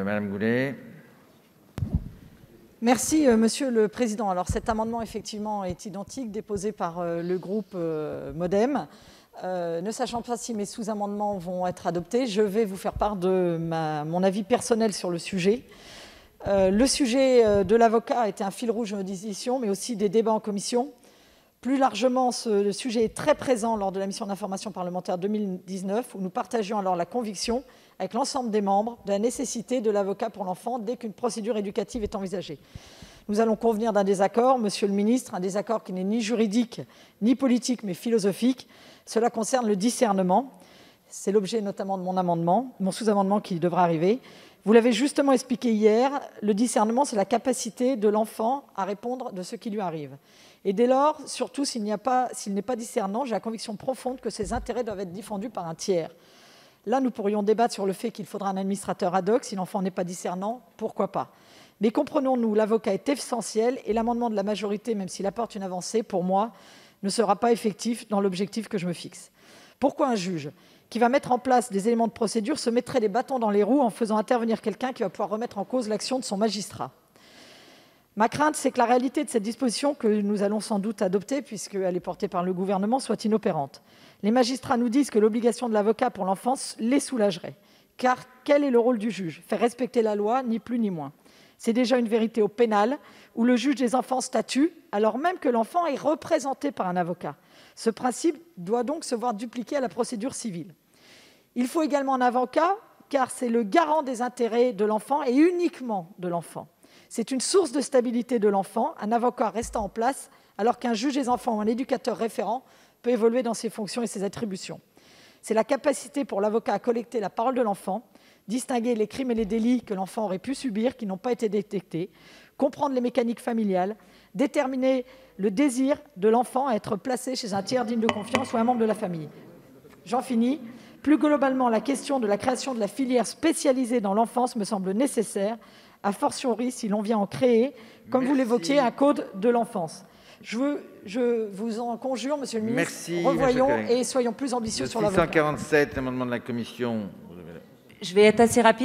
Madame Goulet. Merci, Monsieur le Président. Alors, cet amendement, effectivement, est identique, déposé par le groupe MoDem. Ne sachant pas si mes sous-amendements vont être adoptés, je vais vous faire part de mon avis personnel sur le sujet. Le sujet de l'avocat a été un fil rouge de nos discussions, mais aussi des débats en commission. Plus largement, le sujet est très présent lors de la mission d'information parlementaire 2019, où nous partagions alors la conviction, avec l'ensemble des membres, de la nécessité de l'avocat pour l'enfant dès qu'une procédure éducative est envisagée. Nous allons convenir d'un désaccord, monsieur le ministre, un désaccord qui n'est ni juridique, ni politique, mais philosophique. Cela concerne le discernement. C'est l'objet notamment de mon sous-amendement qui devra arriver. Vous l'avez justement expliqué hier, le discernement, c'est la capacité de l'enfant à répondre de ce qui lui arrive. Et dès lors, surtout s'il n'est pas discernant, j'ai la conviction profonde que ses intérêts doivent être défendus par un tiers. Là, nous pourrions débattre sur le fait qu'il faudra un administrateur ad hoc. Si l'enfant n'est pas discernant, pourquoi pas ? Mais comprenons-nous, l'avocat est essentiel et l'amendement de la majorité, même s'il apporte une avancée, pour moi, ne sera pas effectif dans l'objectif que je me fixe. Pourquoi un juge qui va mettre en place des éléments de procédure se mettrait des bâtons dans les roues en faisant intervenir quelqu'un qui va pouvoir remettre en cause l'action de son magistrat ? Ma crainte, c'est que la réalité de cette disposition, que nous allons sans doute adopter, puisqu'elle est portée par le gouvernement, soit inopérante. Les magistrats nous disent que l'obligation de l'avocat pour l'enfance les soulagerait. Car quel est le rôle du juge ? Faire respecter la loi, ni plus ni moins. C'est déjà une vérité au pénal, où le juge des enfants statue, alors même que l'enfant est représenté par un avocat. Ce principe doit donc se voir dupliqué à la procédure civile. Il faut également un avocat, car c'est le garant des intérêts de l'enfant et uniquement de l'enfant. C'est une source de stabilité de l'enfant, un avocat restant en place, alors qu'un juge des enfants ou un éducateur référent peut évoluer dans ses fonctions et ses attributions. C'est la capacité pour l'avocat à collecter la parole de l'enfant, distinguer les crimes et les délits que l'enfant aurait pu subir, qui n'ont pas été détectés, comprendre les mécaniques familiales, déterminer le désir de l'enfant à être placé chez un tiers digne de confiance ou un membre de la famille. J'en finis. Plus globalement, la question de la création de la filière spécialisée dans l'enfance me semble nécessaire, a fortiori si l'on vient en créer, comme vous l'évoquiez, un code de l'enfance. Je vous en conjure, monsieur le ministre, revoyons et soyons plus ambitieux sur l'avocat. 647, amendement de la commission. Je vais être assez rapide.